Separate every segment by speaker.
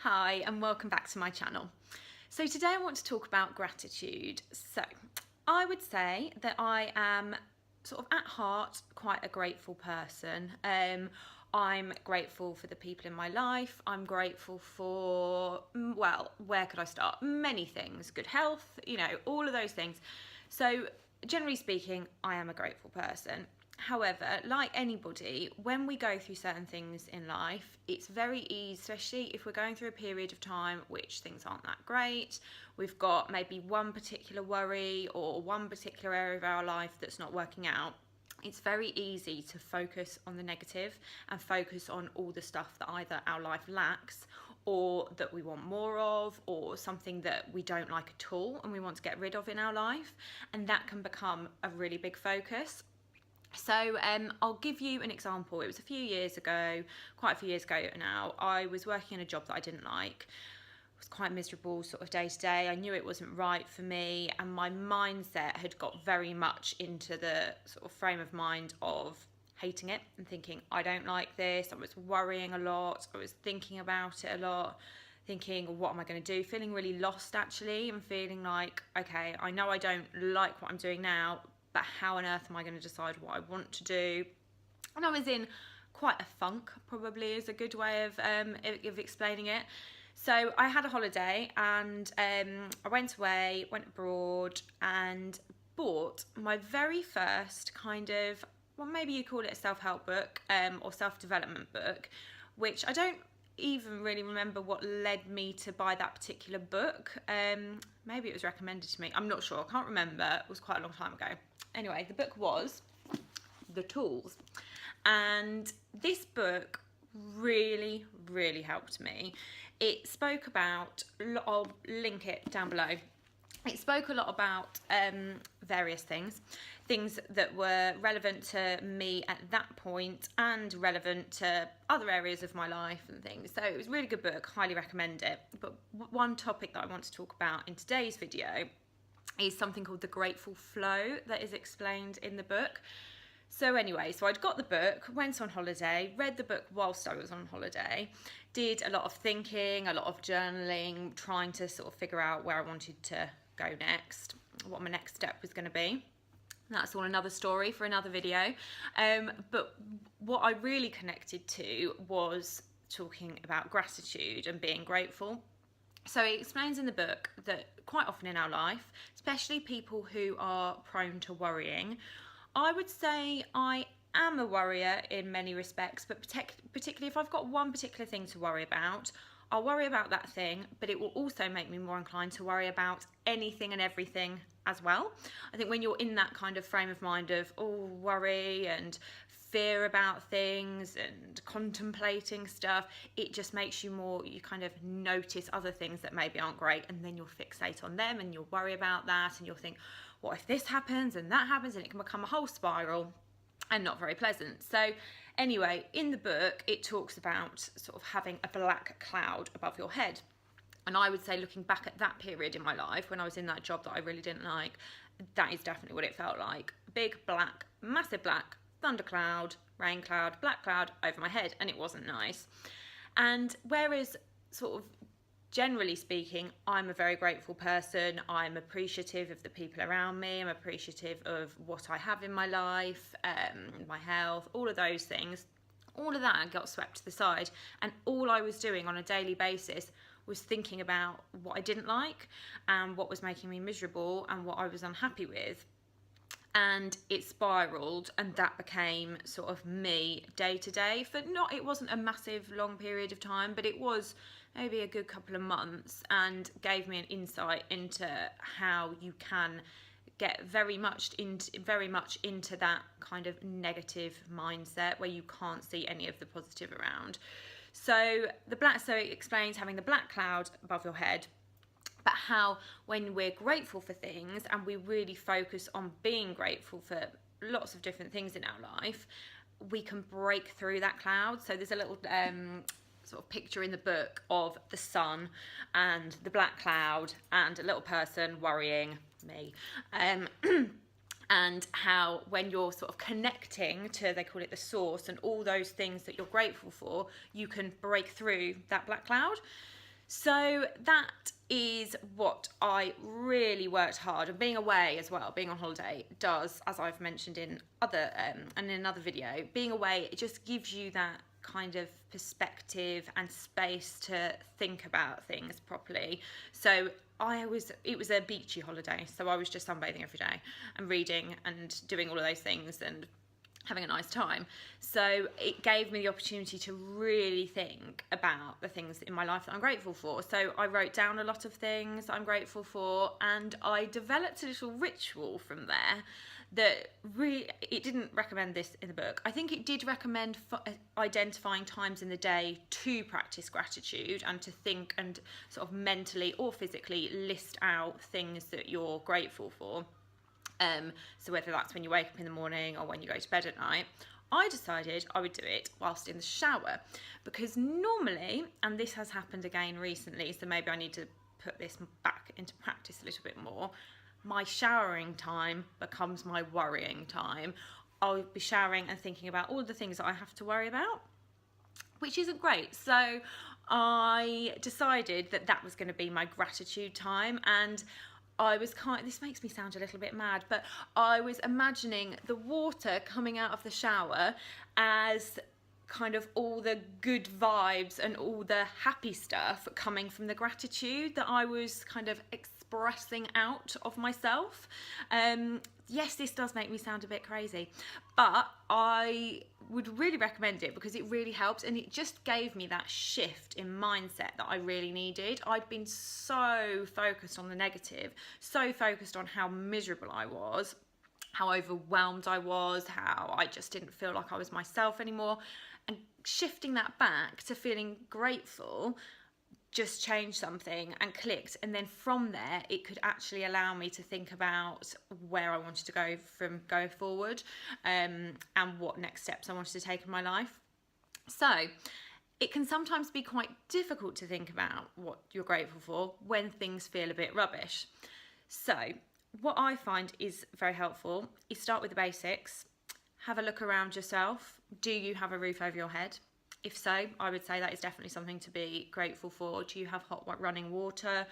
Speaker 1: Hi and welcome back to my channel. So today I want to talk about gratitude. So I would say that I am sort of at heart quite a grateful person. I'm grateful for the people in my life. I'm grateful for, well, where could I start? Many things, good health, all of those things. So generally speaking, I am a grateful person. However, like anybody, when we go through certain things in life, it's very easy, especially if we're going through a period of time which things aren't that great. We've got maybe one particular worry or one particular area of our life that's not working out. It's very easy to focus on the negative and focus on all the stuff that either our life lacks or that we want more of, or something that we don't like at all and we want to get rid of in our life. And that can become a really big focus. So I'll give you an example. It was a few years ago, quite a few years ago now. I was working in a job that I didn't like. It was quite miserable sort of day to day. I knew it wasn't right for me, and my mindset had got very much into the sort of frame of mind of hating it and thinking, I don't like this. I was worrying a lot. I was thinking about it a lot, thinking, what am I going to do? Feeling really lost actually, and feeling like, okay, I know I don't like what I'm doing now, but how on earth am I going to decide what I want to do? And I was in quite a funk, probably is a good way of explaining it. So I had a holiday and I went away, went abroad and bought my very first kind of, well, maybe you call it a self-help book or self-development book, which I don't even really remember what led me to buy that particular book. Maybe it was recommended to me. I'm not sure. I can't remember. It was quite a long time ago. Anyway, the book was The Tools. And this book really, really helped me. It spoke about, I'll link it down below. It spoke a lot about various things that were relevant to me at that point and relevant to other areas of my life and things. So it was a really good book, highly recommend it. But one topic that I want to talk about in today's video is something called the grateful flow that is explained in the book. So anyway, so I'd got the book, went on holiday, read the book whilst I was on holiday, did a lot of thinking, a lot of journaling, trying to sort of figure out where I wanted to go next, what my next step was going to be. That's all another story for another video. But what I really connected to was talking about gratitude and being grateful. So it explains in the book that quite often in our life, especially people who are prone to worrying, I would say I am a worrier in many respects, but particularly if I've got one particular thing to worry about, I'll worry about that thing, but it will also make me more inclined to worry about anything and everything as well. I think when you're in that kind of frame of mind of worry and fear about things and contemplating stuff, it just makes you you kind of notice other things that maybe aren't great, and then you'll fixate on them and you'll worry about that and you'll think, what if this happens and that happens, and it can become a whole spiral and not very pleasant. So anyway, in the book it talks about sort of having a black cloud above your head. And I would say, looking back at that period in my life when I was in that job that I really didn't like, that is definitely what it felt like. Big black, massive black thundercloud, rain cloud, black cloud over my head, and it wasn't nice. And whereas sort of generally speaking, I'm a very grateful person. I'm appreciative of the people around me. I'm appreciative of what I have in my life, my health, all of those things. All of that got swept to the side, and all I was doing on a daily basis was thinking about what I didn't like and what was making me miserable and what I was unhappy with. And it spiraled, and that became sort of me day to day it wasn't a massive long period of time, but it was maybe a good couple of months, and gave me an insight into how you can get very much into that kind of negative mindset where you can't see any of the positive around. So it explains having the black cloud above your head, but how when we're grateful for things and we really focus on being grateful for lots of different things in our life, we can break through that cloud. So there's a little sort of picture in the book of the sun and the black cloud and a little person worrying, me, and how when you're sort of connecting to, they call it the source, and all those things that you're grateful for, you can break through that black cloud. So that is what I really worked hard, and being away as well, being on holiday does, as I've mentioned in other and in another video, being away, it just gives you that kind of perspective and space to think about things properly. So it was a beachy holiday, so I was just sunbathing every day and reading and doing all of those things and having a nice time. So it gave me the opportunity to really think about the things in my life that I'm grateful for. So I wrote down a lot of things I'm grateful for, and I developed a little ritual from there that really, it didn't recommend this in the book. I think it did recommend identifying times in the day to practice gratitude and to think and sort of mentally or physically list out things that you're grateful for. So whether that's when you wake up in the morning or when you go to bed at night, I decided I would do it whilst in the shower, because normally, and this has happened again recently, so maybe I need to put this back into practice a little bit more, my showering time becomes my worrying time. I'll be showering and thinking about all the things that I have to worry about, which isn't great. So I decided that that was going to be my gratitude time, and I was this makes me sound a little bit mad, but I was imagining the water coming out of the shower as kind of all the good vibes and all the happy stuff coming from the gratitude that I was kind of expressing out of myself. Yes, this does make me sound a bit crazy, but I would really recommend it because it really helps, and it just gave me that shift in mindset that I really needed. I'd been so focused on the negative, so focused on how miserable I was, how overwhelmed I was, how I just didn't feel like I was myself anymore, and shifting that back to feeling grateful just changed something and clicked. And then from there, it could actually allow me to think about where I wanted to go from going forward, and what next steps I wanted to take in my life. So it can sometimes be quite difficult to think about what you're grateful for when things feel a bit rubbish. So what I find is very helpful is start with the basics. Have a look around yourself. Do you have a roof over your head? If so, I would say that is definitely something to be grateful for. Do you have hot running water?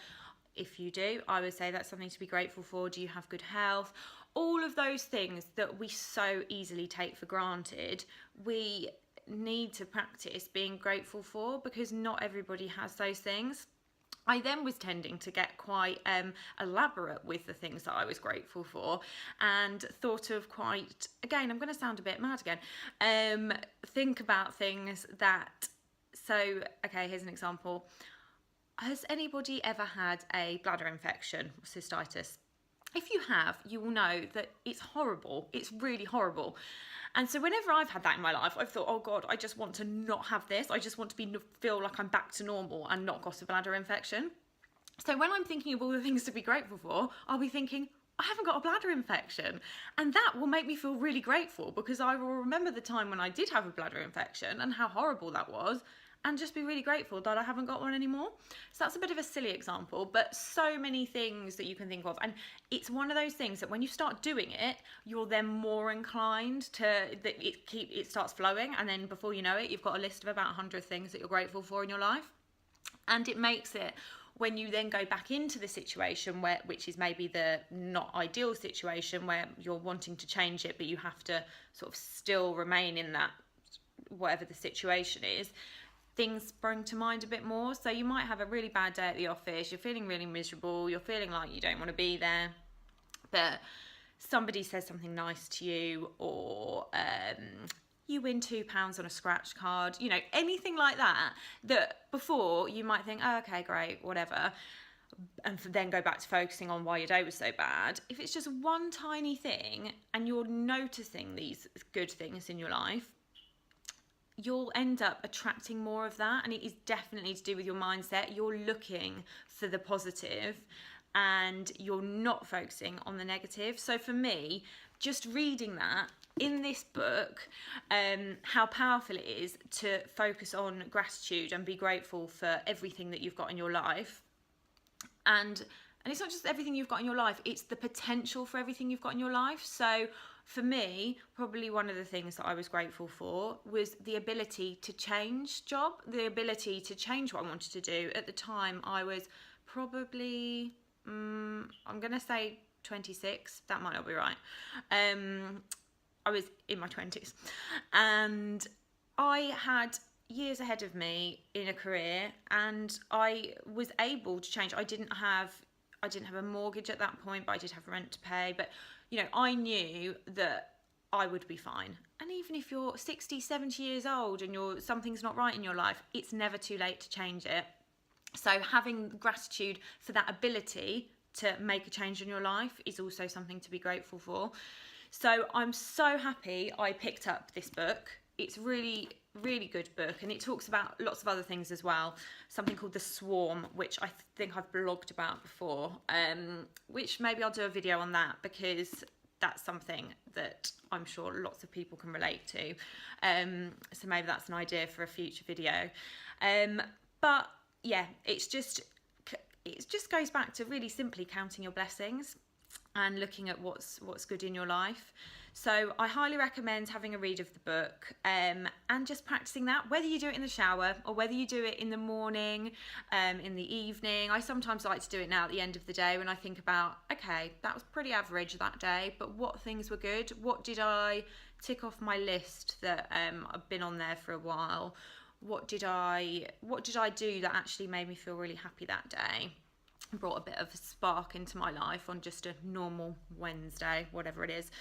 Speaker 1: If you do, I would say that's something to be grateful for. Do you have good health? All of those things that we so easily take for granted, we need to practice being grateful for, because not everybody has those things. I then was tending to get quite elaborate with the things that I was grateful for, and thought of quite, again, I'm going to sound a bit mad again, think about things that, so, okay, here's an example. Has anybody ever had a bladder infection, cystitis? If you have, you will know that it's horrible. It's really horrible. And so whenever I've had that in my life, I've thought, oh God, I just want to not have this. I just want to feel like I'm back to normal and not got a bladder infection. So when I'm thinking of all the things to be grateful for, I'll be thinking, I haven't got a bladder infection. And that will make me feel really grateful, because I will remember the time when I did have a bladder infection and how horrible that was, and just be really grateful that I haven't got one anymore. So that's a bit of a silly example, but so many things that you can think of. And it's one of those things that when you start doing it, you're then more inclined to, it starts flowing. And then before you know it, you've got a list of about 100 things that you're grateful for in your life. And it makes it, when you then go back into the situation which is maybe the not ideal situation where you're wanting to change it, but you have to sort of still remain in that, whatever the situation is, things spring to mind a bit more. So you might have a really bad day at the office, you're feeling really miserable, you're feeling like you don't want to be there, but somebody says something nice to you, or you win £2 on a scratch card, you know, anything like that, that before you might think, oh, okay, great, whatever, and then go back to focusing on why your day was so bad. If it's just one tiny thing and you're noticing these good things in your life, you'll end up attracting more of that. And it is definitely to do with your mindset. You're looking for the positive and you're not focusing on the negative. So for me, just reading that in this book, how powerful it is to focus on gratitude and be grateful for everything that you've got in your life. And it's not just everything you've got in your life, it's the potential for everything you've got in your life. So for me, probably one of the things that I was grateful for was the ability to change job, the ability to change what I wanted to do. At the time, I was probably, I'm going to say 26. That might not be right. I was in my 20s, and I had years ahead of me in a career, and I was able to change. I didn't have a mortgage at that point, but I did have rent to pay. But, you know, I knew that I would be fine. And even if you're 60, 70 years old and something's not right in your life, it's never too late to change it. So having gratitude for that ability to make a change in your life is also something to be grateful for. So I'm so happy I picked up this book. It's really, really good book, and it talks about lots of other things as well. Something called The Swarm, which I think I've blogged about before, which maybe I'll do a video on that, because that's something that I'm sure lots of people can relate to. So maybe that's an idea for a future video. But yeah, it just goes back to really simply counting your blessings and looking at what's good in your life. So I highly recommend having a read of the book, and just practicing that, whether you do it in the shower or whether you do it in the morning, in the evening. I sometimes like to do it now at the end of the day when I think about, okay, that was pretty average that day, but what things were good? What did I tick off my list that I've been on there for a while? What did I do that actually made me feel really happy that day? Brought a bit of a spark into my life on just a normal Wednesday, whatever it is.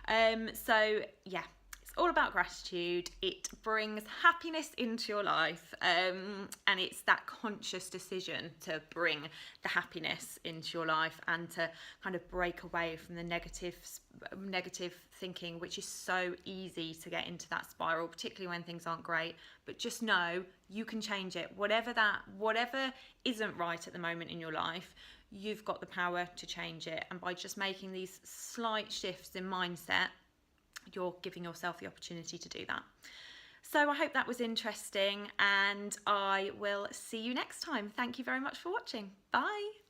Speaker 1: So yeah, it's all about gratitude. It brings happiness into your life, and it's that conscious decision to bring the happiness into your life and to kind of break away from the negative thinking, which is so easy to get into that spiral, particularly when things aren't great. But just know you can change it. Whatever isn't right at the moment in your life, you've got the power to change it. And by just making these slight shifts in mindset, you're giving yourself the opportunity to do that. So I hope that was interesting, and I will see you next time. Thank you very much for watching. Bye.